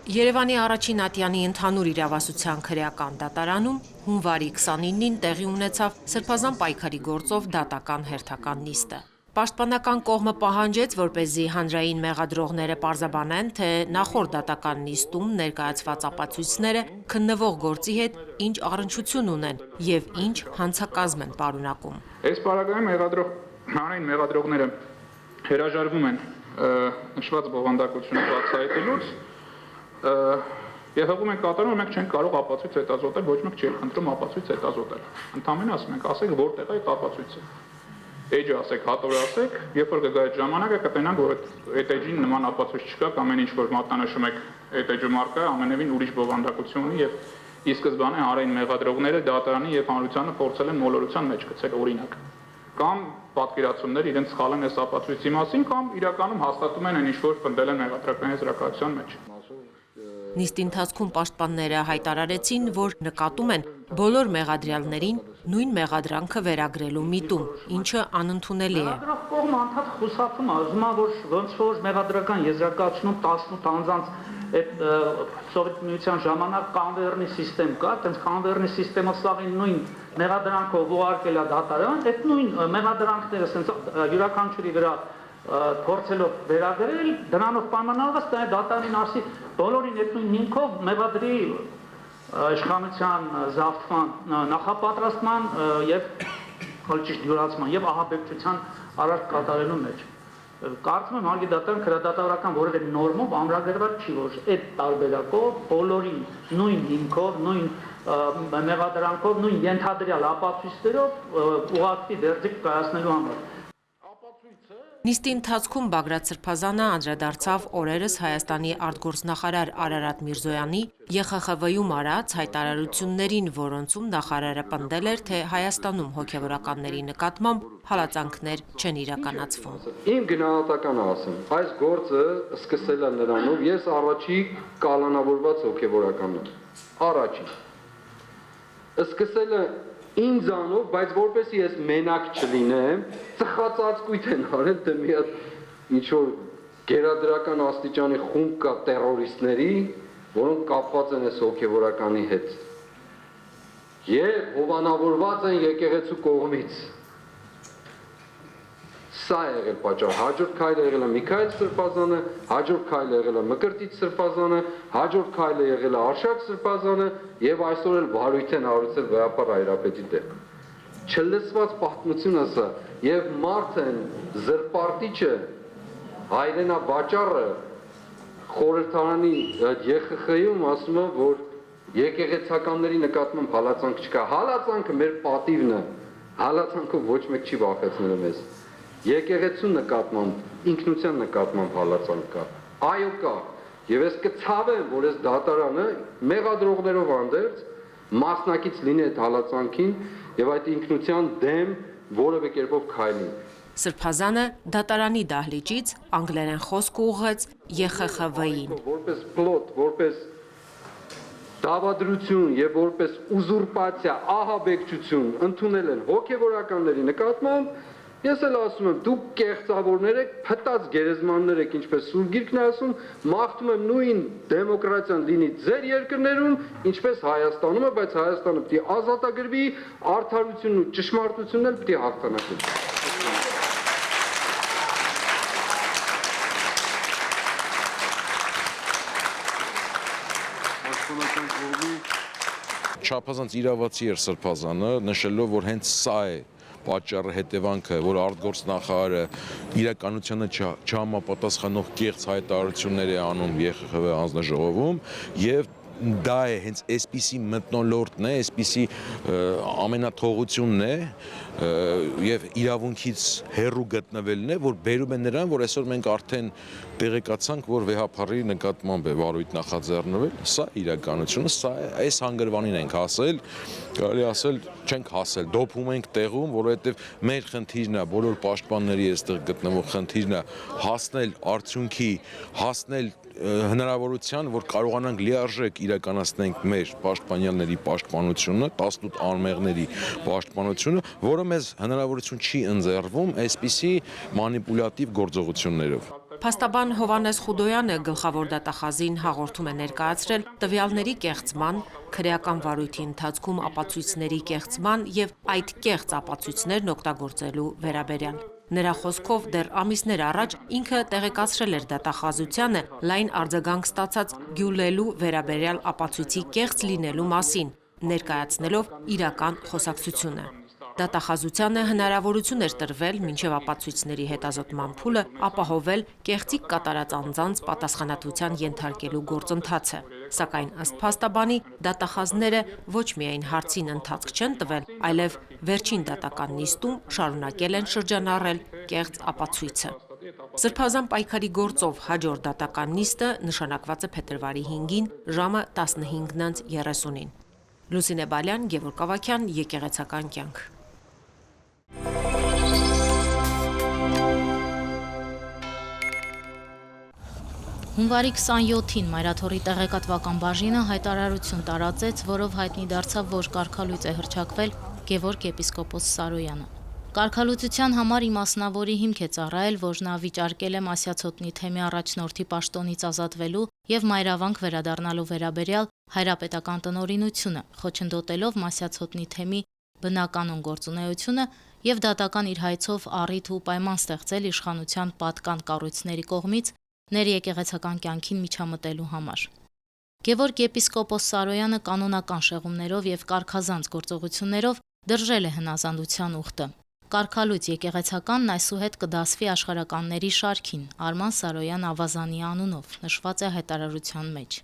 Երևանի առաջին ատյանի ընդհանուր իրավասության քրեական դատարանում հունվարի 29-ին տեղի ունեցավ սրբազան պայքարի գործով դատական հերթական նիստը։ Պաշտպանական կողմը պահանջեց, որպեսզի հանրային մեղադրողները պարզաբանեն, թե նախորդ դատական նիստում ներկայացված ապացույցները քննվող գործի հետ ինչ առնչություն ունեն եւ ինչ հանցակազմ են պարունակում։ Այս պարագայում հանրային մեղադրողները հրաժարվում են նշված բովանդակությունը բացահայտելուց եւ հղում են կատարում, որ մենք չենք կարող ապացույց հետազոտել, ոչ մեկ չի խնդրում ապացույց հետազոտել։ Ընդհանրապես ասում ենք, ասեք որտեղ է այդ ապացույցը։ Էջը ասեք, հատորը ասեք, երբ որ կգա այդ ժամանակը կտենանք, որ այդ էջին նման ապացույց չկա, կամ ամեն ինչ որ մատնանշում եք այդ էջը մարկա, ամենևին ուրիշ բովանդակություն ունի եւ ի սկզբանե հանրային մեղադրողները դատարանի եւ հանրությանը փորձել են մոլորության մեջ գցել օրինակ։ Կամ պատկերացումներ իրենց սխալ են այս ապացույցի մասին, կամ իրականում հաստատում են ինչ որ պնդել են մեղադրական եզրակացության մեջ։ Նիստի ընթացքում պաշտպանները հայտարարեցին, որ նկատում են բոլոր մեղադրյալներին նույն մեղադրանքը վերագրելու միտում, ինչը անընդունելի է։ Մեղադրող կողմը անդադ խուսափում է, ուզում է, որ ոնց որ մեղադրական եզրակացությունում 18 անձանց այդ Սովետ միության ժամանակ կանվերնի համակարգ կա, այդպես կանվերնի համակարգը սաղին նույն մեղադրանքով ուղարկել է դատարան, այդ նույն մեղադրանքները ասենց յուրաքանչյուրի վրա փորձելով վերագրել, դրանով պայմանավորված դա դատարանին ասի բոլորին այդ նույն հիմքով մեղադրի իշխանության զավթման նախապատրաստման եւ հոլճիշտ յուրացման եւ ահաբեկչության արարք կատարելու մեջ։ Կարծում եմ հարգի դատարան քրեադատավորական որևէ նորմով ամրագրված չի, որ այդ տարբերակով բոլորին նույն հիմքով, նույն մեղադրանքով, նույն ենթադրյալ ապացույցներով ուղղակի վերդիկտ կայացնելու համար։ Նիստի ընթացքում Բագրատ Սրբազանը անդրադարձավ օրերս Հայաստանի արտգործնախարար Արարատ Միրզոյանի ԵԽԽՎ-ում արած հայտարարություններին, որոնցում նախարարը պնդել էր, թե Հայաստանում հոգևորականների նկատմամբ հալածանքներ չեն իրականացվում։ Իմ գնահատականը ասեմ, այս գործը սկսել է նրանով, ես առաջի կալանավորված հոգևորականն եմ, առաջի։ Սկսել է ինձանով, բայց որպեսի ես մենակ չլինեմ, ծխածածկույթ են արել, թե մի հատ ինչ-որ գերադրական աստիճանի խումբ կա տերորիստների, որոնք կապված են այս հոգևորականի հետ։ Եվ հովանավորված են եկեղեցու կողմից։ Սա է եղել պատճառ, հաջորդ քայլը եղել է Միքայել Սրբազանը, հաջորդ քայլը եղել է Մկրտիչ Սրբազանը, հաջորդ քայլը եղել է Արշակ Սրբազանը եւ այսօր էլ վարույթ են հարուցել Վեհապար Հայրապետի դեմ։ Չլսված պատմությունը սա եւ մարդն զրպարտիչը հայրենավաճառը խորհրդարանի ԵԽԽ-ում ասում է, որ եկեղեցականների նկատմամբ հալածանք չկա։ Հալածանքը մեր պատիվն է։ Հալածանքով ոչ մեկ չի վախեցնել մեզ։ Եկեղեցու նկատմամբ, ինքնության նկատմամբ հալածանք կա։ Այո կա։ Եվ ես կցավեմ, որ այս դատարանը մեղադրողներով հանդերձ մասնակից լինի այդ հալածանքին եւ այդ ինքնության դեմ որևէ կերպով քայլի։ Սրբազանը դատարանի դահլիճից անգլերեն խոսք ուղղեց ԵԽԽՎ-ին։ Որպես պլոտ, որպես դավադրություն եւ որպես ուզուրպացիա, ահաբեկչություն ընդունել են հոգեվորականների նկատմամբ, ես էլ ասում եմ, դուք կեղծավորներ եք, փտած գերեզմաններ եք, ինչպես Սուրբ Գիրքն է ասում, մաղթում եմ նույն դեմոկրատիան լինի ձեր երկրներում, ինչպես Հայաստանում է, բայց Հայաստանը պետք է ազատագրվի, արդարությունն ու ճշմարտությունն էլ պետք է հաղթանակվի։ Չափազանց իրավացի էր Սրբազանը, նշելով, որ հենց սա է պատճառը, հետևանքը, որ արտգործնախարարը իրականությանը չհամապատասխանող կեղծ հայտարարություններ է անում ԵԽԽՎ հանձնաժողովում եւ դա է հենց այսպիսի մթնոլորտն է, այսպիսի ամենաթողությունն է եւ իրավունքից հեռու գտնվելն է, որ բերում է նրան, որ այսօր մենք արդեն տեղեկացանք, որ Վեհապարի նկատմամբ է վարույթ նախաձեռնվել, սա իրականությունը, սա այս հանգրվանին ենք հասել, կարելի ասել չենք հասել, դոփում ենք տեղում, որովհետեւ մեր խնդիրն է, բոլոր պաշտպանների այստեղ գտնվող խնդիրն է հասնել արդյունքի, հասնել հնարավորության, որ կարողանանք լիարժեք իրականացնենք մեր պաշտպանյալների պաշտպանությունը, 18 անմեղների պաշտպանությունը, որը մեզ հնարավորություն չի ընձեռվում այսպիսի մանիպուլյատիվ գործողություններով։ Փաստաբան Հովհաննես Խուդոյանը գլխավոր դատախազին հաղորդում է ներկայացրել տվյալների կեղծման, քրեական վարույթի ընթացքում ապացույցների կեղծման եւ այդ կեղծ ապացույցներն օգտագործելու վերաբերյալ։ Նրա խոսքով դեռ ամիսներ առաջ ինքը տեղեկացրել էր դատախազությանը լայն արձագանք ստացած Գյուլելու վերաբերյալ ապացույցի կեղծ լինելու մասին, ներկայացնելով իրական խոսակցությունը։ Դատախազությանը հնարավորություն էր տրվել մինչև ապացույցների հետազոտման փուլը ապահովել կեղծիք կատարած անձանց պատասխանատվության ենթարկելու գործընթացը, սակայն ըստ փաստաբանի դատախազները ոչ միայն հարցին ընթացք չեն տվել, այլև վերջին դատական նիստում շարունակել են շրջանառել կեղծ ապացույցը։ Սրբազան պայքարի գործով հաջորդ դատական նիստը նշանակված է փետրվարի 5-ին ժամը 15:30-ին։ Լուսինե Բալյան, Գևորգ Ավագյան, Եկեղեցական կյանք։ Հունվարի 27-ին Մայրաթորի տեղեկատվական բաժինը հայտարարություն տարածեց, որով հայտնի դարձավ, որ կարգալույծ է հռչակվել Գևորգ եպիսկոպոս Սարոյանը։ Կարգալույծության համար իմասնավորի հիմք է ծառայել, որ նա վիճարկել է Մասյացոտնի թեմի առաջնորդի պաշտոնից ազատվելու եւ մայրավանք վերադառնալու վերաբերյալ հայրապետական տնօրինությունը, խոչընդոտելով Մասյացոտնի թեմի բնականon գործունեությունը եւ դատական իր հայցով առիթ ու պայման ստեղծել իշխանության պատկան կառույցների կողմից ներեկեղեցական կյանքին միջամտելու համար։ Գևորգ եպիսկոպոս Սարոյանը կանոնական շեղումներով եւ կարգազանց գործողություններով դրժել է հնազանդության ուխտը։ Կարգալույծ եկեղեցականն այսուհետ կդասվի աշխարհականների շարքին Արման Սարոյան Ավազանի անունով, նշված է հայտարարության մեջ։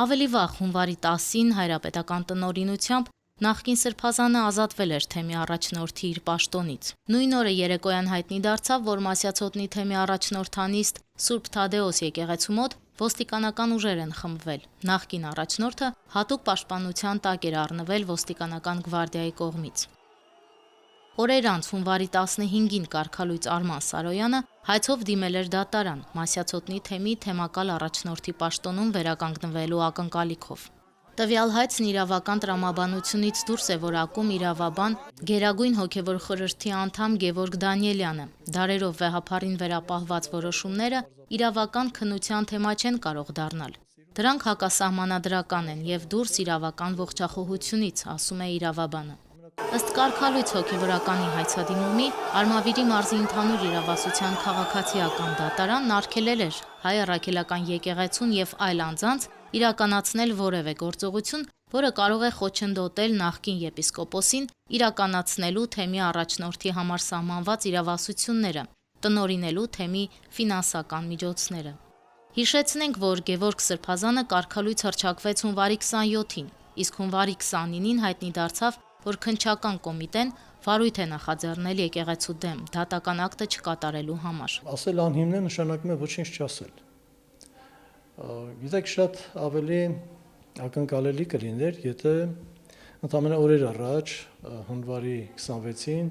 Ավելի վաղ հունվարի 10-ին հայրապետական տնօրինությամբ նախկին սրբազանը ազատվել էր թեմի առաջնորդի իր պաշտոնից։ Նույն օրը երեկոյան հայտնի դարձավ, որ Մասյացոտնի թեմի առաջնորդանիստ Սուրբ Թադեոս եկեղեցու մոտ ոստիկանական ուժեր են խմբվել։ Նախկին առաջնորդը հատուկ պաշտպանության տակ էր առնվել ոստիկանական գվարդիայի կողմից։ Օրեր անց հունվարի 15-ին կարգալույծ Արման Սարոյանը հայցով դիմել էր դատարան Մասյացոտնի թեմի թեմակալ առաջնորդի պաշտոնում վերականգնվելու ակնկալիքով։ Տվյալ հայցն իրավական տրամաբանությունից դուրս է որակում իրավաբան Գերագույն հոգևոր խորհրդի անդամ Գևորգ Դանիելյանը։ Դարերով վեհափառին վերապահված որոշումները իրավական քննության թեմա չեն կարող դառնալ։ Դրանք հակասահմանադրական են եւ դուրս իրավական ողջախոհությունից, ասում է իրավաբանը։ Ըստ կարգալույծ հոգևորականի հայցադիմումի Արմավիրի մարզի ընդհանուր իրավասության քաղաքացիական դատարանն արգելել էր Հայ առաքելական եկեղեցուն եւ այլ անձանց իրականացնել որևէ գործողություն, որը կարող է խոչընդոտել նախկին եպիսկոպոսին իրականացնելու թեմի առաջնորդի համար սահմանված իրավասությունները, տնօրինելու թեմի ֆինանսական միջոցները։ Հիշեցնենք, որ Գևորգ Սրբազանը կարգալույծ հռչակվեց հունվարի 27-ին, իսկ հունվարի 29-ին հայտնի դարձավ, որ քննչական կոմիտեն վարույթ է նախաձեռնել եկեղեցու դեմ դատական ակտը չկատարելու համար։ Ասել անհիմն է նշանակում է ոչինչ չասել։ Գիտեք, շատ ավելի ակնկալելի կլիներ, եթե ընդամենը օրեր առաջ հունվարի 26-ին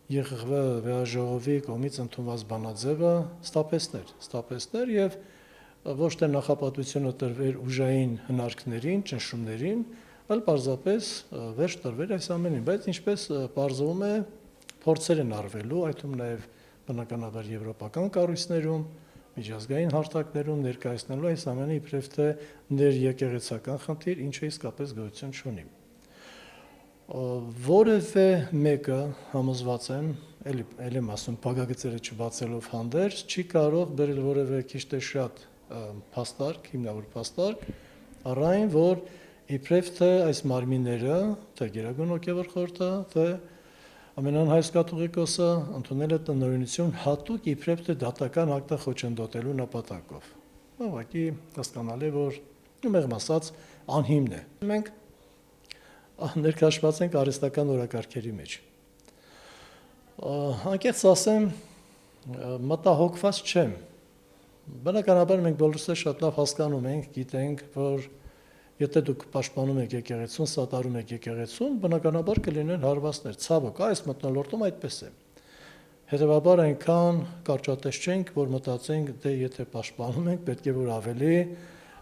ԵԽԽՎ վեաժողովի կողմից ընդունված բանաձևը ստապեցներ եւ ոչ թե նախապատվությունը տրվեր ուժային հնարքներին, ճնշումներին, այլ պարզապես վերջ տրվեր այս ամենին, բայց ինչպես պարզվում է, փորձեր են արվելու, այդ թվում նաև բնականաբար եվրոպական կառույցներում, միջազգային հարթակներում ներկայացնելու այս ամենը իբրև թե ներեկեղեցական խնդիր, ինչը իսկապես գոյություն չունի։ Որևէ մեկը համոզված եմ, ելի ասում, փակագծերը չբացելով հանդերձ, չի կարող բերել որևէ քիչ թե շատ փաստարկ, հիմնավոր փաստարկ, առայն որ իբրև թե այս մարմինները, թե Գերագույն հոգևոր խորհուրդը, թե ամենահայս կաթողիկոսը ընդունել է տնօրինություն հատուկ իբրև թե դատական ակտը խոչընդոտելու նպատակով։ Ուղղակի հասկանալի, որ ումեղմ ասած անհիմն է։ Մենք ներկայացված ենք արհեստական օրակարգերի մեջ։ Անկեղծ ասեմ, մտահոգված չեմ։ Բնականաբար մենք բոլորս շատ լավ հասկանում ենք, գիտենք, որ եթե դուք պաշտպանում եք եկեղեցուն, սատարում եք եկեղեցուն, բնականաբար կլինեն հարվածներ։ Ցավոք, այս մթնոլորտում այդպես է։ Հետևաբար այնքան կարճատես չենք, որ մտածենք, դե եթե պաշտպանում ենք, պետք է որ ավելի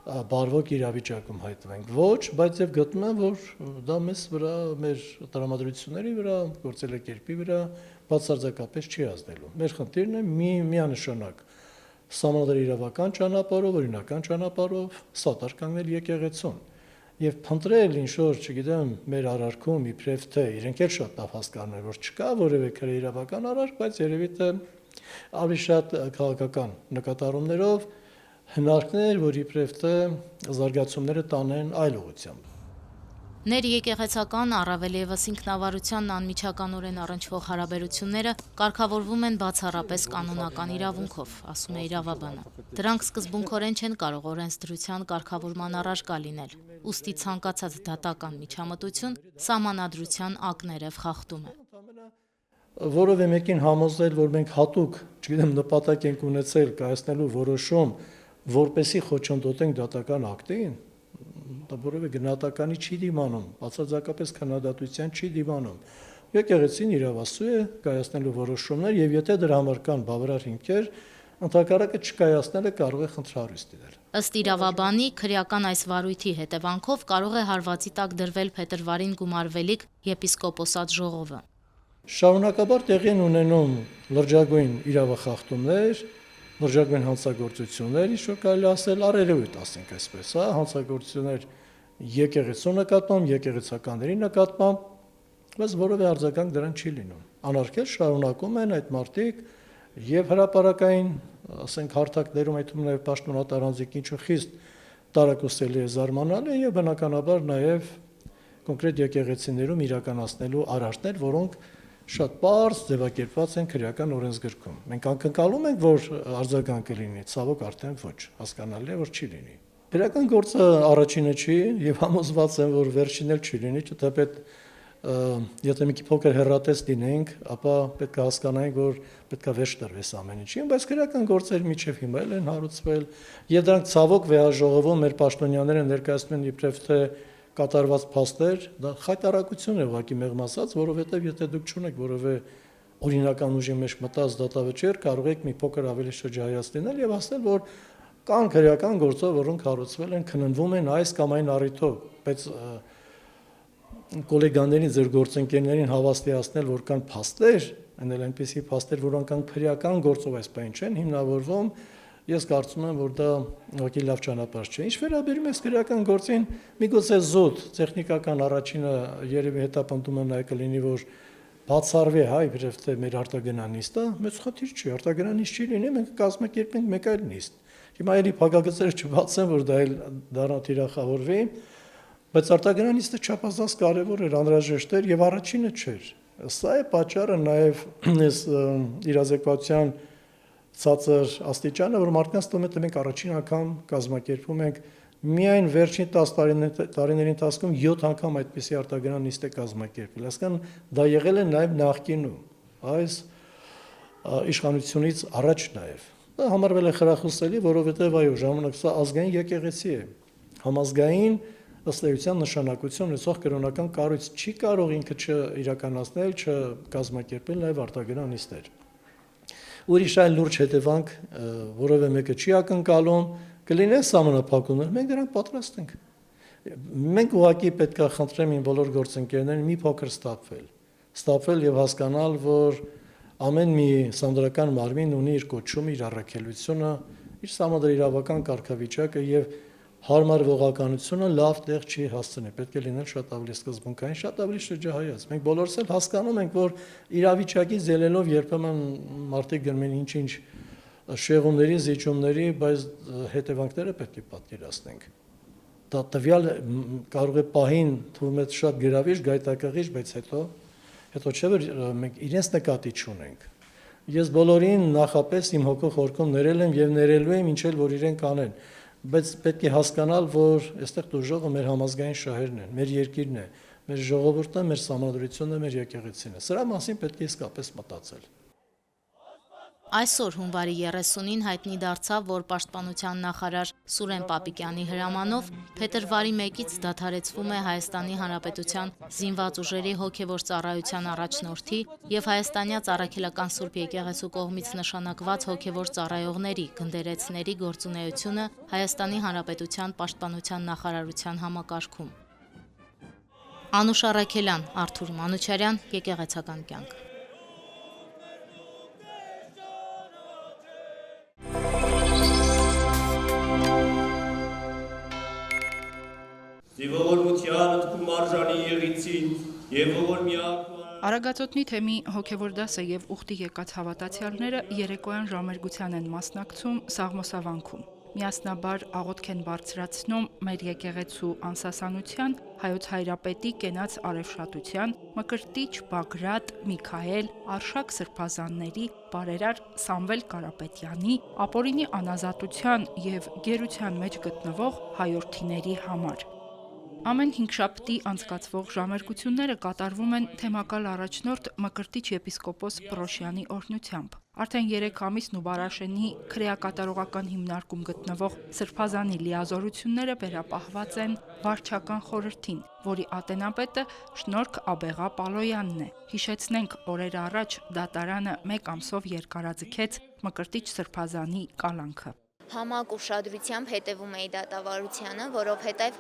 բարվոք իրավիճակում հայտնվենք։ Ոչ, բայց եւ գտնում եմ, որ դա մեզ վրա, մեր տրամադրությունների վրա, գործելակերպի վրա բացարձակապես չի ազդելու։ Մեր խնդիրն է միանշանակ Սահմանադրի իրավական ճանապարհով, օրինական ճանապարհով սատար կանգնել եկեղեցուն։ Եվ փնտրել ինչ-որ, չգիտեմ, մեր արարքում իբրև թե իրենք էլ շատ լավ հասկանում են, որ չկա որևէ իրավական արարք, բայց երևի թե ավելի շատ քաղաքական նկատառումներով հնարքներ, որ իբրև թե զարգացումները տանեն այլ ուղղությամբ։ Ներեկեղեցական, առավել ևս ինքնավարությանն անմիջականորեն առնչվող հարաբերությունները կարգավորվում են բացառապես կանոնական իրավունքով, ասում է իրավաբանը։ Դրանք սկզբունքորեն չեն կարող օրենսդրության կարգավորման առարկա լինել, ուստի ցանկացած դատական միջամտություն սահմանադրության ակներև խախտում է։ Որովե մեկին համոզել, որ մենք հատուկ, չգիտեմ, նպատակ ենք ունեցել կայացնելու որոշում, որպեսի խոչընդոտենք դատական ակտին, դա որևէ գնահատականի չի դիմանում, բացարձակապես քննադատության չի դիմանում։ Եկեղեցին իրավասու է կայացնելու որոշումներ, եւ եթե դրա համար կան բավարար հիմքեր, ընդհակառակը չկայացնելը կարող է խնդրահարույց լինել։ Ըստ իրավաբանի, քրեական այս վարույթի հետևանքով կարող է հարվածի տակ դրվել փետրվարին գումարվելիք եպիսկոպոսատ ժողովը։ Շարունակաբար տեղի են ունենում լրջագույն իրավախախտումներ, լրջագույն հանցագործություններ, ինչ որ կարելի ասել առերևույթ, ասենք այսպես, հանցագործություններ եկեղեցու նկատմամբ, եկեղեցականների նկատմամբ, բայց որևէ արձագանք դրան չի լինում։ Անարգել շարունակում են այդ մարդիկ եւ հրապարակային, ասենք, հարթակներում, այդ թվում նաեւ պաշտոնատար անձիկ ինչու խիստ տարակուսելի է զարմանալ եւ բնականաբար նաեւ կոնկրետ եկեղեցիներում իրականացնելու արարքներ, որոնք շատ պարզ ձևակերպված են քրեական օրենսգրքում։ Մենք ակնկալում ենք, որ արձագանքը լինի, ցավոք արդեն ոչ, հասկանալի է, որ չի լինի։ Քրեական գործը առաջինը չի եւ համոզված եմ, որ վերջինն էլ չի լինի, չթեպետ եթե մի փոքր հեռատես լինենք, ապա պետք է հասկանանք, որ պետք է վերջ տրվես ամեն ինչին, բայց քրեական գործեր միջև հիմա են հարուցվել եւ դրանք ցավոք վեհաժողովում մեր պաշտոնյաները ներկայացնում են իբրև թե կատարված փաստեր, դա խայտարակություն է ուղղակի մեղմ ասած, որովհետև եթե դուք չունեք որևէ օրինական ուժի մեջ մտած դատավճիռ, կարող եք մի փոքր ավելի շրջայաց լինել եւ ասել, որ կան քրեական գործեր, որոնք հարուցվել են, քննվում են այս կամ այն առիթով, բայց գոլեգաներին, ձեր գործընկերներին հավաստիացնել, որ կան փաստեր, այնպիսի փաստեր, որոնք կան քրեական գործով այս բան չեն հիմնավորվում, ես կարծում եմ, որ դա ուղղակի լավ ճանապարհ չէ։ Ինչ վերաբերում է քրեական գործին, միգուցե զուտ տեխնիկական առաջինը երևի հետապնդումը նա կլինի, որ բացառվի, հա, իբրև թե մեր արտագնանիստը, մեծ խնդիր չի, արտագնանիստ չի լինի, մենք կազմակերպենք մեկ այլ նիստ։ Հիմա էլի փակագծերը չբացեն, որ դա էլ դառնա թիրախավորվի, բայց արտագնանիստը չափազանց կարևոր էր, անհրաժեշտ էր եւ առաջինը չէր։ Սա է պատճառը նաեւ այս իրազեկվածության ցածր աստիճանը, որ մարդկանց թվում է, թե մենք առաջին անգամ կազմակերպում ենք միայն վերջին 10 տարիների ընթացքում 7 անգամ այդպիսի արտագնան նիստ է կազմակերպել։ Այսինքն դա եղել է նաև նախկինում, այս իշխանությունից առաջ նաև։ Դա համարվել է խրախուսելի, որովհետև այո, ժամանակ սա ազգային եկեղեցի է։ Համազգային ըստ էության նշանակություն ունեցող կրոնական կառույց չի կարող ինքը չիրականացնել, չկազմակերպել նաև արտագնան նիստեր։ Ուրիշ այլ լուրջ հետևանք որևէ մեկը չի ակնկալում, կլինեն սահմանափակումներ, մենք դրանք պատրաստ ենք։ Մենք ուղղակի պետք է խնդրեմ իմ բոլոր գործընկերներին մի փոքր ստապվել եւ հասկանալ, որ ամեն մի սանդրական մարմին ունի իր կոչումը, իր առաքելությունը, իր սահմանադրական կարգավիճակը եւ հարմար ողականությունը լավ տեղ չի հասցնի, պետք է լինել շատ ավելի սկզբունքային, շատ ավելի շրջահայաց։ Մենք բոլորս էլ հասկանում ենք, որ իրավիճակից ելելով երբեմն մարդիկ գնում են ինչ-ինչ շեղումների, զիջումների, բայց հետևանքները պետք է պատկերացնենք։ Դա տվյալ կարող է պահին թվում է շատ գրավիչ, գայթակղիչ, բայց հետո չէ որ մենք իրենց նկատի չունենք։ Ես բոլորին նախապես իմ հոգու խորքում ներել եմ եւ ներելու եմ, ինչ էլ որ իրենք անեն, բայց պետք է հասկանալ, որ այստեղ դժողը մեր համազգային շահերն են, մեր երկիրն է, մեր ժողովուրդը, մեր սահմանադրությունը, մեր եկեղեցին է։ Սրա մասին պետք է իսկապես մտածել։ Այսօր հունվարի 30-ին հայտնի դարձավ, որ Պաշտպանության նախարար Սուրեն Պապիկյանի հրամանով փետրվարի 1-ից դադարեցվում է Հայաստանի Հանրապետության զինված ուժերի հոգևոր ծառայության առաջնորդի եւ հայաստանյաց Առաքելական Սուրբ Եկեղեցու կողմից նշանակված հոգևոր ծառայողների գնդերեցների գործունեությունը Հայաստանի Հանրապետության Պաշտպանության նախարարության համակարգում։ Անուշ Առաքելյան, Արթուր Մանուչարյան, Եկեղեցական կյանք։ Ձիվողորմության ընդքում արժանի եղիցին եւ ողորմյակ Արագածոտնի թեմի հոգևոր դասը եւ ուխտի եկած հավատացյալները երեկոյան ժամերգության են մասնակցում Սաղմոսավանքում։ Միասնաբար աղոթք են բարձրացնում մեր եկեղեցու անսասանության, հայոց հայրապետի կենաց արևշատության, Մկրտիչ Բագրատ, Միքայել, Արշակ սրբազանների, բարերար Սամվել Կարապետյանի, ապօրինի անազատության եւ գերության մեջ գտնվող հայորդիների համար։ Ամեն հինգշաբթի անցկացվող ժամերգությունները կատարվում են թեմակալ առաջնորդ Մկրտիչ եպիսկոպոս Պրոշյանի օրհնությամբ։ Արդեն 3 ամիս Նուբարաշենի քրեակատարողական հիմնարկում գտնվող սրբազանի լիազորությունները վերապահված են վարչական խորհրդին, որի ատենապետը Շնորհք Աբեղա Պալոյանն է։ Հիշեցնենք, օրեր առաջ դատարանը 1 ամսով երկարաձգեց Մկրտիչ սրբազանի կալանքը։ Համակ ուշադրությամբ հետևում էի դատավարությանը, որովհետև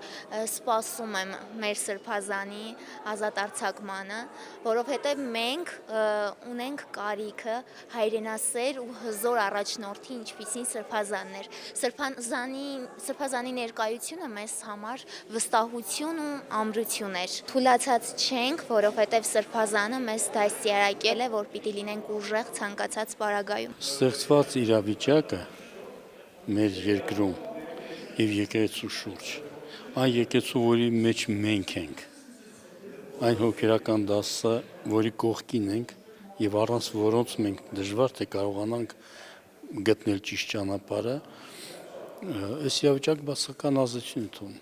սպասում եմ մեր սրբազանի ազատարձակմանը, որովհետև մենք ունենք կարիքը հայրենասեր ու հզոր առաջնորդի, ինչպիսին սրբազանն էր։ Սրբազանի ներկայությունը մեզ համար վստահություն ու ամրություն էր։ Թուլացած չենք, որովհետև սրբազանը մեզ դաստիարակել է, որ պիտի լինենք ուժեղ ցանկացած պարագայում։ Ստեղծված իրավիճակը մեր երկրում եւ եկեղեցու շուրջ, այն եկեղեցու, որի մեջ մենք ենք, այն հոգերական դասը, որի կողքին ենք եւ առանց որոնց մենք դժվար թե կարողանանք գտնել ճիշտ ճանապարհը, այս իրավիճակը բացական ազդեցություն ունի։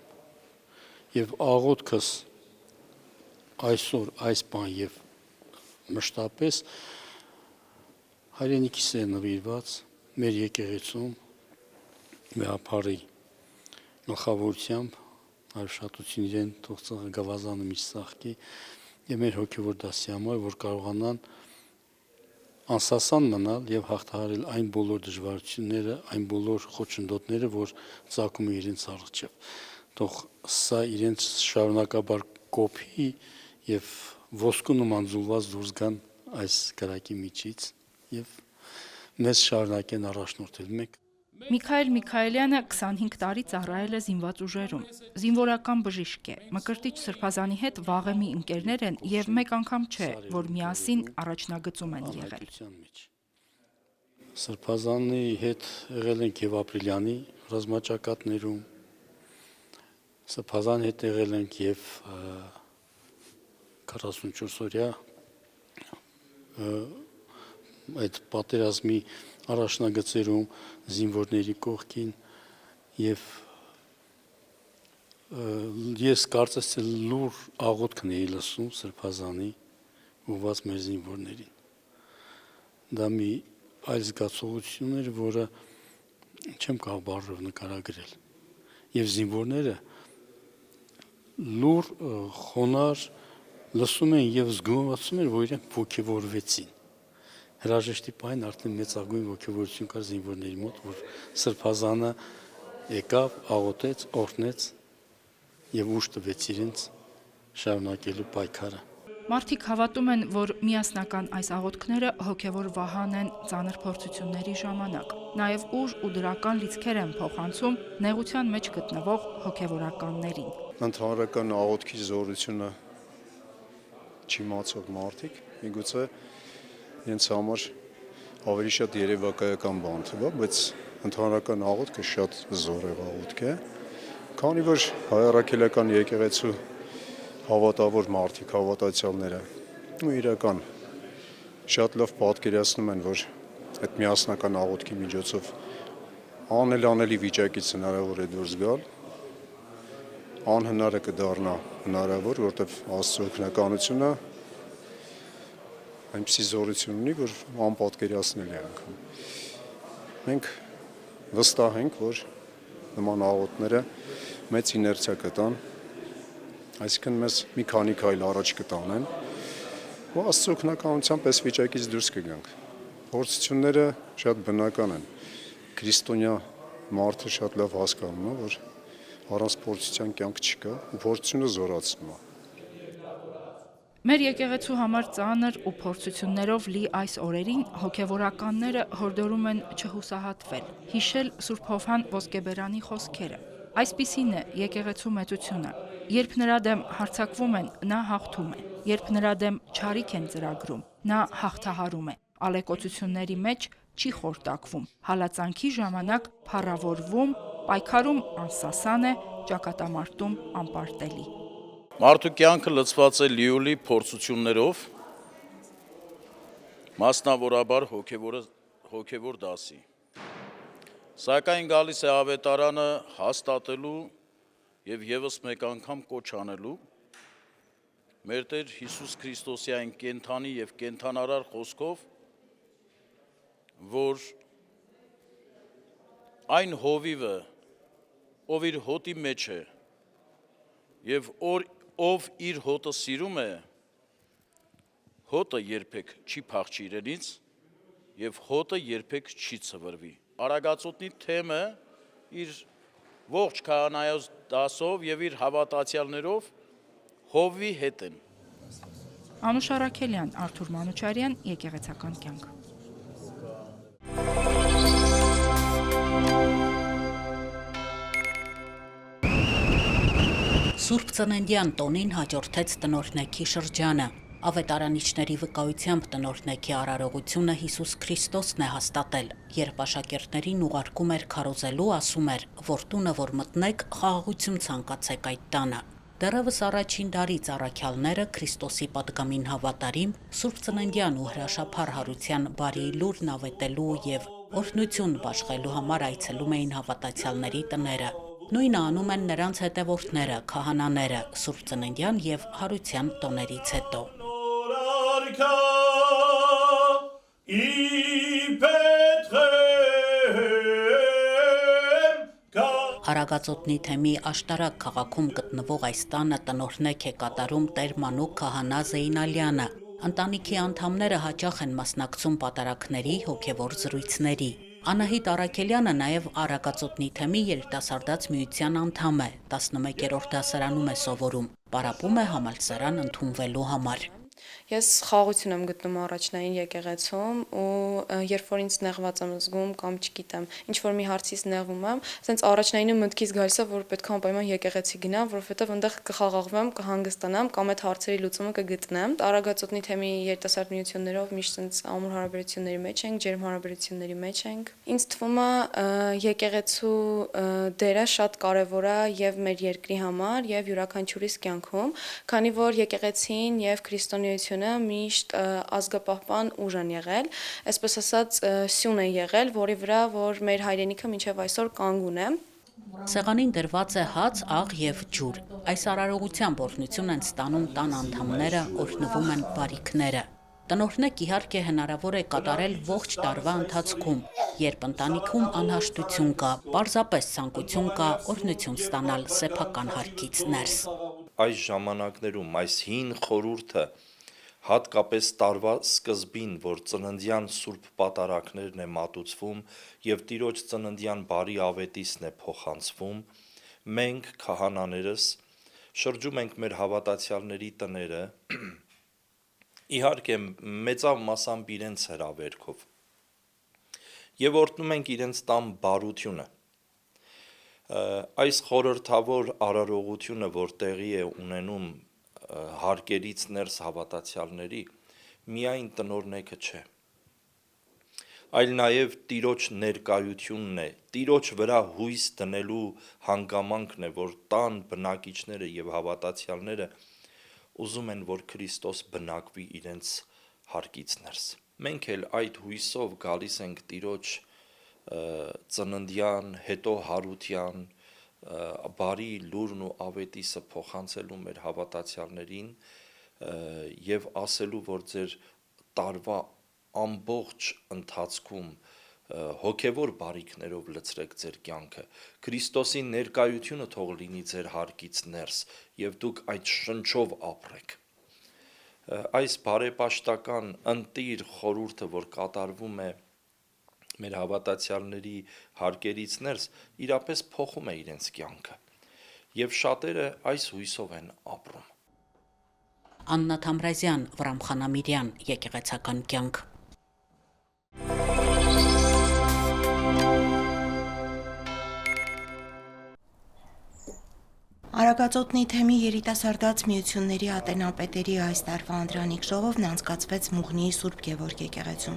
Եվ աղոթքս այսօր այս բան եւ մշտապես հայրենիքիս է նվիրված մեր եկեղեցում Մեհափարի գլխավորությամբ արշատություն իրեն թող գավազանը միշտ սաղկի եւ մեր հոգեվոր դասի համար, որ կարողանան անսասան մնալ եւ հաղթահարել այն բոլոր դժվարությունները, այն բոլոր խոչընդոտները, որ ծագում է իրենց առջև։ Թող սա իրենց շարունակաբար կոփի եւ ոսկու նման զուլված դուրս գան այս կրակի միջից եւ մեզ շարունակեն առաջնորդել մեկ Միքայել Միքայելյանը 25 տարի ծառայել է զինված ուժերում։ Զինվորական բժիշկ է։ Մկրտիչ սրբազանի հետ վաղեմի ընկերներ են եւ մեկ անգամ չէ, որ միասին առաջնագծում են եղել։ Սրբազանի հետ եղել ենք եւ ապրիլյանի ռազմաճակատներում։ Սրբազանի հետ եղել ենք եւ 44-օրյա այդ պատերազմի առաջնագծերում զինվորների կողքին եւ ես կարծես թե լուր աղոթքն էի լսում սրբազանի ուղված մեր զինվորներին։ Դա մի այլ զգացողություն էր, որը չեմ կարող բառերով նկարագրել։ Եվ զինվորները լուր խոնար լսում են եւ զգուշացում են, որ իրենք ոգևորվեցին։ Հրաժեշտի պայն արդեն մեծագույն ոգևորություն կար զինվորների մոտ, որ սրբազանը եկավ, աղոթեց, օրհնեց եւ ուժ տվեց իրենց շարունակելու պայքարը։ Մարդիկ հավատում են, որ միասնական այս աղոթքները հոգևոր վահան են ծանր փորձությունների ժամանակ։ Նաեւ ուժ ու դրական լիցքեր են փոխանցում նեղության մեջ գտնվող հոգևորականներին։ Ընդհանրական աղոթքի զորությունը չիմացող մարդիկ միգուցե իրենց համար ավելի շատ երևակայական բան թվա, բայց ընդհանրական աղոթքը շատ զորեղ աղոթք է, քանի որ հայ առաքելական եկեղեցու հավատավոր մարդիկ, հավատացյալները ու իրական շատ լավ պատկերացնում են, որ այդ միասնական աղոթքի միջոցով անելի վիճակից հնարավոր է դուրս գալ, անհնարը կդառնա հնարավոր, որտեղ Աստծո օգնականությունը այնպիսի զորություն ունի, որ անպատկերացնել է անգամ։ Մենք վստահ ենք, որ նման աղոթները մեծ իներցիա կտան, այսինքն մեզ մի քանի քայլ առաջ կտանեն, ու Աստծո օգնականությամբ այս վիճակից դուրս կգանք։ Փորձությունները շատ բնական են։ Քրիստոնյա մարդը շատ լավ հասկանում է, որ առանց փորձության կյանք չկա, ու փորձությունը զորացնում է։ Մեր եկեղեցու համար ծանր ու փորձություններով լի այս օրերին հոգևորականները հորդորում են չհուսահատվել, հիշել Սուրբ Հովհան Ոսկեբերանի խոսքերը։ Այսպիսին է եկեղեցու մեծությունը։ Երբ նրա դեմ հարձակվում են, նա հաղթում է։ Երբ նրա դեմ չարիք են ծրագրում, նա հաղթահարում է։ Ալեկոծությունների մեջ չի խորտակվում, հալածանքի ժամանակ փառավորվում, պայքարում անսասան է, ճակատամարտում անպարտելի։ Մարդու կյանքը լցված է լիոլի փորձություններով, մասնավորաբար հոգևոր դասի։ Սակայն գալիս է ավետարանը հաստատելու եւ եւս մեկ անգամ կոչ անելու մեր Տեր Հիսուս Քրիստոսի այն կենթանի եւ կենթանարար խոսքով, որ այն հովիվը, ով իր հոտի մեջ է եւ ով իր հոտը սիրում է, հոտը երբեք չի փախչի իրենից եւ հոտը երբեք չի ցվրվի։ Արագածոտնի թեմը իր ողջ քահանայոց դասով եւ իր հավատացյալներով հովի հետ են։ Անուշ Արաքելյան, Արթուր Մանուչարյան, Եկեղեցական կյանք։ Սուրբ Ծննդյան տոնին հաջորդեց տնօրհնեքի շրջանը։ Ավետարանիչների վկայությամբ տնօրհնեքի արարողությունը Հիսուս Քրիստոսն է հաստատել, երբ աշակերտներին ուղարկում էր քարոզելու, ասում էր, որ տունը որ մտնեք, խաղաղություն ցանկացեք այդ տանը։ Դեռևս առաջին դարից առաքյալները Քրիստոսի պատգամին հավատարիմ, Սուրբ Ծննդյան ու հրաշափառ հարության բարի լուրն ավետելու եւ օրհնություն բաշխելու համար այցելում էին հավատացյալների տները։ Նույնը անում են նրանց հետևորդները, քահանաները, Սուրբ Ծննդյան եւ հարության տոներից հետո։ Արագածոտնի թեմի աշտարակ քաղաքում գտնվող այս տանը տնօրհնեք է կատարում Տեր Մանուկ քահանա Զեյնալյանը։ Ընտանիքի անդամները հաճախ են մասնակցում պատարագների, հոգևոր զրույցների։ Անահիտ Արաքելյանը նաև Արագածոտնի թեմի երիտասարդաց միության անդամ է, 11-րդ դասարանում է սովորում, պարապում է համալսարան ընդունվելու համար։ Ես խաղաղություն եմ գտնում առաջնային եկեղեցում ու երբ որ ինձ նեղված եմ զգում կամ չգիտեմ, ինչ որ մի հարցից նեղվում եմ, ասենց առաջնայինը մտքից գալիս է, որ պետք է անպայման եկեղեցի գնամ, որովհետև այնտեղ կխաղաղվեմ, կհանգստանամ կամ այդ հարցերի լուծումը կգտնեմ։ Արագածոտնի թեմի երիտասարդ միություններով միշտ այնց ամուր հարաբերությունների մեջ ենք, ջերմ հարաբերությունների մեջ ենք։ Ինձ թվում է եկեղեցու դերը շատ կարևոր է եւ մեր երկրի համար եւ յուրաքանչյուրիս կյանքում, քանի որ եկեղեցին եւ քրիստոնեությունը միշտ ազգապահպան ուժ են եղել, այսպես ասած սյուն է եղել, որի վրա որ մեր հայրենիքը մինչև այսօր կանգուն է։ Սեղանին դրված է հաց, աղ եւ ջուր։ Այս արարողությամբ օրհնություն են ստանում տան անդամները, օրհնվում են բարիքները։ Տնօրհնեք իհարկե հնարավոր է կատարել ողջ տարվա ընթացքում, երբ ընտանիքում անհաշտություն կա, պարզապես ցանկություն կա օրհնություն ստանալ սեփական հարկից ներս։ Այս ժամանակներում այս հին խորհուրդը հատկապես տարվա սկզբին, որ ծննդյան սուրբ պատարագներն է մատուցվում եւ Տիրոջ ծննդյան բարի ավետիսն է փոխանցվում, մենք քահանաներս շրջում ենք մեր հավատացյալների տները, իհարկե մեծավ մասամբ իրենց հրավերքով եւ օրհնում ենք իրենց տան բարությունը։ Այս խորհրդավոր արարողությունը, որ տեղի է ունենում հարկերից ներս հավատացյալների, միայն տնօրհնեքը չէ, այլ նաև Տիրոջ ներկայությունն է, Տիրոջ վրա հույս դնելու հանգամանքն է, որ տան բնակիչները եւ հավատացյալները ուզում են, որ Քրիստոս բնակվի իրենց հարկից ներս։ Մենք էլ այդ հույսով գալիս ենք Տիրոջ ծննդյան, հետո հարության, բարի լուրն ու ավետիսը փոխանցելու մեր հավատացյալներին եւ ասելու, որ ձեր տարվա ամբողջ ընթացքում հոգևոր բարիքներով լցրեք ձեր կյանքը, Քրիստոսի ներկայությունը թող լինի ձեր հարկից ներս եւ դուք այդ շնչով ապրեք։ Այս բարեպաշտական ընտիր խորհուրդը, որ կատարվում է մեր հավատացյալների հարկերից ներս, իրապես փոխում է իրենց կյանքը եւ շատերը այս հույսով են ապրում։ Աննա Թամրազյան, Վրամ Խանամիրյան, Եկեղեցական կյանք։ Արագածոտնի թեմի երիտասարդաց միությունների ատենապետերի այս տարվա անդրանիկ ժողովն անցկացվեց Մուղնիի Սուրբ Գևորգ եկեղեցում։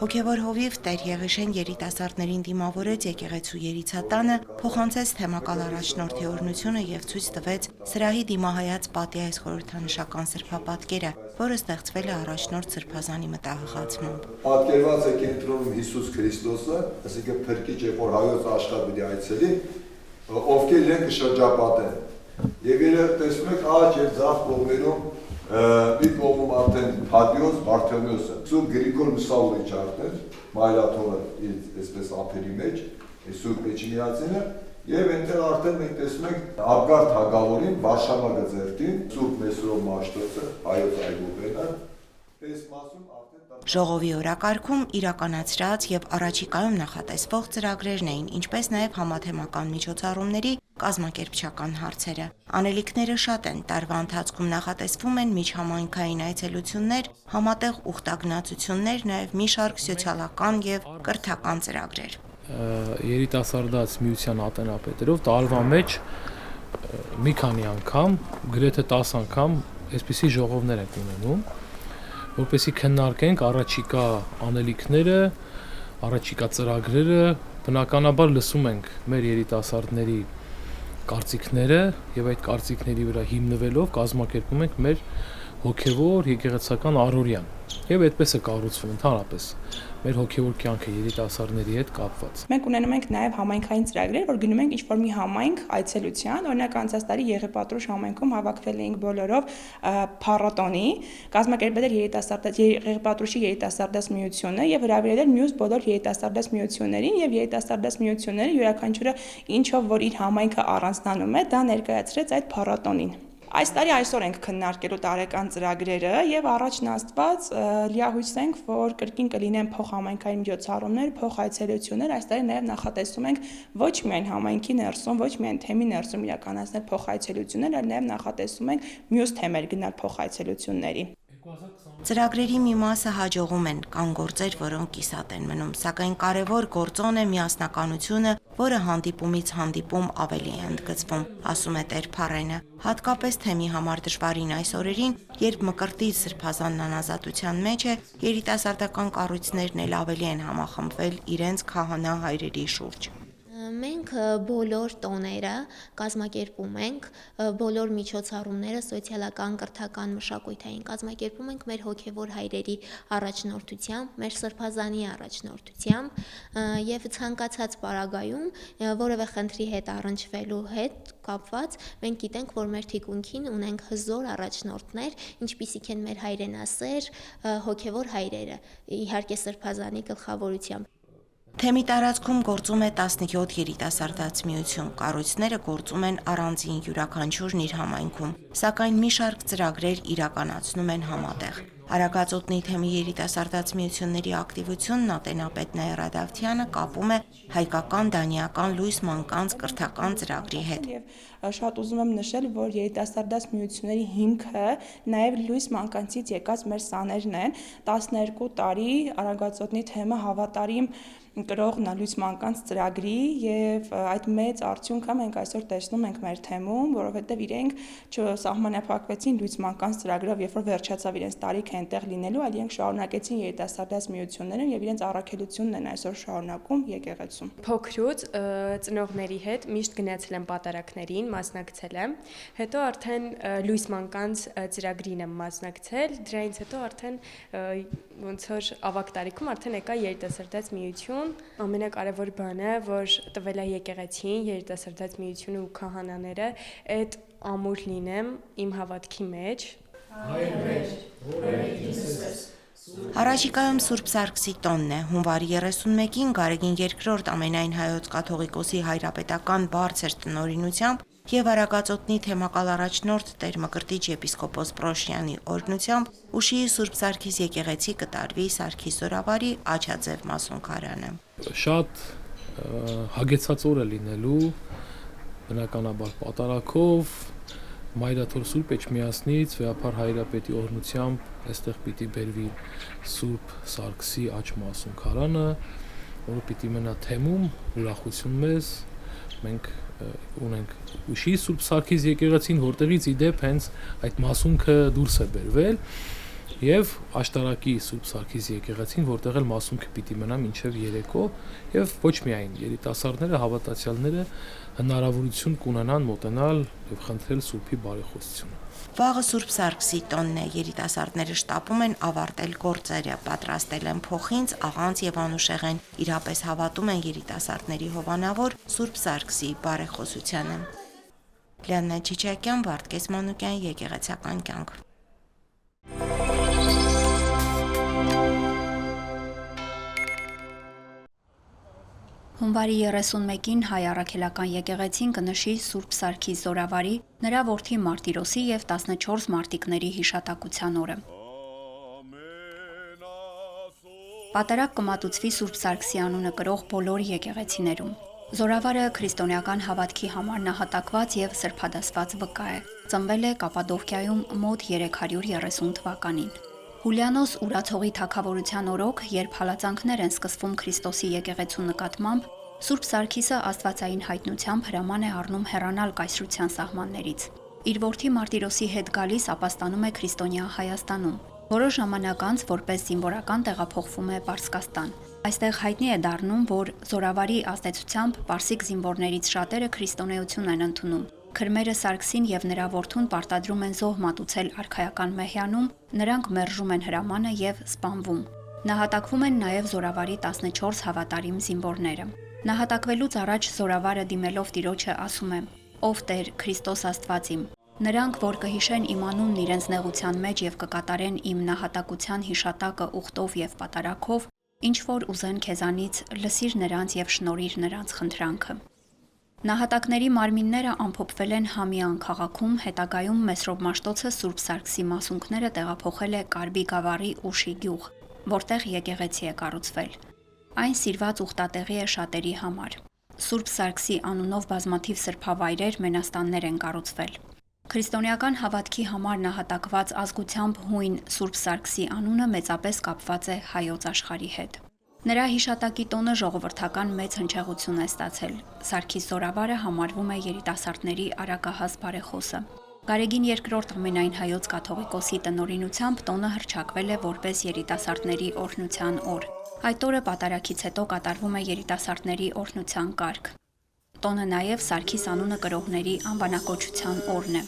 Հոգևոր հովիվ Տեր Եղիշեն երիտասարդներին դիմավորեց եկեղեցու երիցատանը, փոխանցեց թեմակալ առաջնորդի օրհնությունը եւ ցույց տվեց սրահի դիմահայաց պատի այս խորհրդանշական սրբապատկերը, որը ստեղծվել է առաջնորդ Սրբազանի մտահղացմամբ։ Պատկերված է կենտրոնում Հիսուս Քրիստոսը, այսինքն փրկիչ է, որ հայոց աշխարհ պիտի այցելի, ովքեր իրենք կշրջապատեն։ Եվ երբ տեսնում եք աջ եւ ձախ կողմերում մի կողմում արդեն Թադեոս Բարթելմեոսը, Սուրբ Գրիգոր Մուսավորիչ արդեն, մայրաթողը այսպես ափերի մեջ, Սուրբ Էջմիածինը, եւ այնտեղ արդեն մենք տեսնում ենք Աբգարդ Հագավորին, Վարշավա գծերտին, Սուրբ Մեսրոպ Մաշտոցը, հայոց այգուբենը, այս մասում արդեն Ժողովի օրակարգում իրականացրած եւ առաջիկայում նախատեսվող ծրագրերն էին, ինչպես նաեւ համաթեմական միջոցառումների կազմակերպչական հարցերը։ Անելիքները շատ են, տարվա ընթացքում նախատեսվում են միջհամայնքային այցելություններ, համատեղ ուխտագնացություններ, նաեւ մի շարք սոցիալական եւ կրթական ծրագրեր։ Երիտասարդաց միության ատենապետերով տարվա մեջ մի քանի անգամ, գրեթե 10 անգամ այսպիսի ժողովներ ենք ունենում, որպեսզի քննարկենք առաջիկա անելիքները, առաջիկա ծրագրերը, բնականաբար լսում ենք մեր երիտասարդների կարծիքները եւ այդ կարծիքների վրա հիմնվելով կազմակերպում ենք մեր հոգեվոր եկեղեցական առօրյան եւ այդպես է կառուցվում ընդհանրապես մեր հոգեվոր կյանքը երիտասարդների հետ կապված։ Մենք ունենում ենք նաեւ համայնքային ծրագրեր, որ գնում ենք ինչ-որ մի համայնք այցելության, օրինակ անցած տարի Եղեպատրուշ համայնքում հավաքվել էինք բոլորով փառատոնի, կազմակերպել էր Եղեպատրուշի երիտասարդաց միությունը եւ հրավիրել էր մյուս բոլոր երիտասարդաց միություններին եւ երիտասարդաց միությունները յուրաքանչյուրը ինչով որ իր համայնքը առանձնանում է, դա ներկայացրեց այդ փառատոնին։ Այս տարի այսօր ենք քննարկելու տարեկան ծրագրերը եւ առաջն աստված լիահույս ենք, որ կրկին կլինեն փոխհամայնքային միջոցառումներ, փոխայցելություններ, այս տարի նաեւ նախատեսում ենք ոչ միայն համայնքի ներսում, ոչ միայն թեմի ներսում իրականացնել փոխայցելություններ, այլ նաեւ նախատեսում ենք մյուս թեմեր գնալ փոխայցելությունների։ Ծրագրերի մի մասը հաջողում են, կան գործեր, որոնք կիսատ են մնում, սակայն կարևոր գործոն է միասնականությունը, որը հանդիպումից հանդիպում ավելի է ընդգծվում, ասում է Տեր Փարենը։ Հատկապես թեմի համար դժվարին այս օրերին, երբ Մկրտիչ Սրբազանն անազատության մեջ է, երիտասարդական կառույցներն էլ ավելի են համախմբվել իրենց քահանա հայրերի շուրջ։ Մենք բոլոր տոները կազմակերպում ենք, բոլոր միջոցառումները սոցիալական, կրթական, մշակութային կազմակերպում ենք մեր հոգևոր հայրերի առաջնորդությամբ, մեր Սրբազանի առաջնորդությամբ եւ ցանկացած պարագայում որևէ խնդրի հետ առնչվելու հետ կապված մենք գիտենք, որ մեր թիկունքին ունենք հզոր առաջնորդներ, ինչպիսիք են մեր հայրենասեր հոգևոր հայրերը, իհարկե Սրբազանի գլխավորությամբ։ Թեմի տարածքում գործում է 17 երիտասարդաց միություն, կառույցները գործում են առանձին յուրաքանչյուրն իր համայնքում, սակայն մի շարք ծրագրեր իրականացնում են համատեղ։ Արագածոտնի թեմի երիտասարդաց միությունների ակտիվությունն ատենապետ Նաիրա Ռադավթյանը կապում է հայկական դանիական լույս մանկանց կրթական ծրագրի հետ։ Եվ շատ ուզում եմ նշել, որ երիտասարդաց միությունների հիմքը նաև լույս մանկանցից եկած մեր սաներն են, 12 տարի Արագածոտնի թեմը հավատարիմ կրողն է լույս մանկանց ծրագրի եւ այդ մեծ արդյունքը մենք այսօր տեսնում ենք մեր թեմում, որովհետեւ իրենք չսահմանափակվեցին լույս մանկանց ծրագրով, երբ որ վերջացավ իրենց տարիքը այնտեղ լինելու, այլ իրենք շարունակեցին երիտասարդաց միությունները եւ իրենց առաքելությունն են այսօր շարունակում եկեղեցում։ Փոքրուց ծնողների հետ միշտ գնացել եմ պատարակներին, մասնակցել եմ, հետո արդեն լույս մանկանց ծրագրին եմ մասնակցել, դրանից հետո արդեն ոնց որ ավագ տարիքում արդեն եկա երիտասարդաց միություն, ամենակարևոր բանը, որ տվել է եկեղեցին, երիտասարդաց միությունը ու քահանաները, այդ ամուր լինեմ իմ հավատքի մեջ։ Հայր մեր, որ եկես ես։ Առաջիկայում Սուրբ Սարգսի տոնն է, հունվարի 31-ին Գարեգին II ամենայն հայոց կաթողիկոսի հայրապետական բարձր տնօրինությամբ եւ Արագածոտնի թեմակալ առաջնորդ Տեր Մկրտիչ եպիսկոպոս Պրոշյանի օրհնությամբ Ուշիի Սուրբ Սարգիս եկեղեցի կտարվի Սարգիս Զորավարի Աչաձև մասունքարանը։ Շատ հագեցած օր է լինելու, բնականաբար պատարակով, Մայրաթոր Սուրբ Էջմիածնից Վեհափար հայրապետի օրհնությամբ այստեղ պիտի բերվի Սուրբ Սարգսի աչ մասունքարանը, որը պիտի մնա թեմում ուրախություն մեզ, մենք ունենք Ուշի Սուրբ Սարգիս եկեղեցին, որտեղից իդեպ հենց այդ մասունքը դուրս է բերվել, եւ Աշտարակի Սուրբ Սարգիս եկեղեցին, որտեղ էլ մասունքը պիտի մնա մինչև երեկո, եւ ոչ միայն երիտասարդները, հավատացյալները հնարավորություն կունենան մոտենալ եւ խնդրել Սուրբի բարեխոսությունը։ Վաղը Սուրբ Սարգսի տոնն է, երիտասարդները շտապում են ավարտել գործերը, պատրաստել են փոխինձ, աղանց եւ անուշեղեն, իրապես հավատում են երիտասարդների հովանավոր Սուրբ Սարգսի բարեխոսությանը։ Լիաննա Չիչակյան, Վարդգես Մանուկյան, Եկեղեցական կյանք։ Հունվարի 31-ին Հայ առաքելական եկեղեցին կնշի Սուրբ Սարգիս Զորավարի, նրա որդի Մարտիրոսի եւ 14 մարտիկների հիշատակության օրը։ Պատարագ կմատուցվի Սուրբ Սարգսի անունը կրող բոլոր եկեղեցիներում։ Զորավարը քրիստոնեական հավատքի համար նահատակված եւ սրբադասված վկա է։ Ծնվել է Կապադովկիայում մոտ 330 թվականին։ Հուլիանոս Ուրացողի թագավորության օրոք, երբ հալածանքներ են սկսվում Քրիստոսի եկեղեցու նկատմամբ, Սուրբ Սարգիսը աստվածային հայտնությամբ հրաման է առնում հեռանալ կայսրության սահմաններից։ Իր որդի Մարտիրոսի հետ գալիս ապաստանում է քրիստոնյա Հայաստանում։ Որոշ ժամանակ անց որպես զինվորական տեղափոխվում է Պարսկաստան։ Այստեղ հայտնի է դառնում, որ Զորավարի ազդեցությամբ պարսիկ զինվորներից շատերը քրիստոնեություն են ընդունում։ Քրմերը Սարգսին եւ նրա որդուն պարտադրում են զոհ մատուցել արքայական մեհյանում, նրանք մերժում են հրամանը եւ սպանվում։ Նահատակվում են նաեւ Զորավարի 14 հավատարիմ զինվորները։ Նահատակվելուց առաջ Զորավարը դիմելով Տիրոջը ասում է. «Ով Տեր, Քրիստոս Աստված իմ, նրանք, որ կհիշեն իմ անունն իրենց նեղության մեջ եւ կկատարեն իմ նահատակության հիշատակը ուխտով եւ պատարակով, ինչ որ ուզեն քեզանից, լսիր նրանց եւ շնորհիր նրանց խնդրանքը»։ Նահատակների մարմինները ամփոփվել են Համիան քաղաքում, հետագայում Մեսրոպ Մաշտոցը Սուրբ Սարգսի մասունքները տեղափոխել է Կարբի գավառի Ուշի գյուղ, որտեղ եկեղեցի է կառուցվել։ Այն սիրված ուխտատեղի է շատերի համար։ Սուրբ Սարգսի անունով բազմաթիվ սրբավայրեր, մենաստաններ են կառուցվել։ Քրիստոնեական հավատքի համար նահատակված ազգությամբ հույն Սուրբ Սարգսի անունը մեծապես կապված է հայոց աշխարհի հետ։ Նրա հիշատակի տոնը ժողովրդական մեծ հնչեղություն է ստացել։ Սարգիս Զորավարը համարվում է երիտասարդների արագահաս բարեխոսը։ Գարեգին II ամենայն հայոց կաթողիկոսի տնօրինությամբ տոնը հռչակվել է որպես երիտասարդների օրհնության օր։ Այդ օրը պատարագից հետո կատարվում է երիտասարդների օրհնության կարգ։ Տոնը նաև Սարգիս անունը կրողների անվանակոչության օրն է։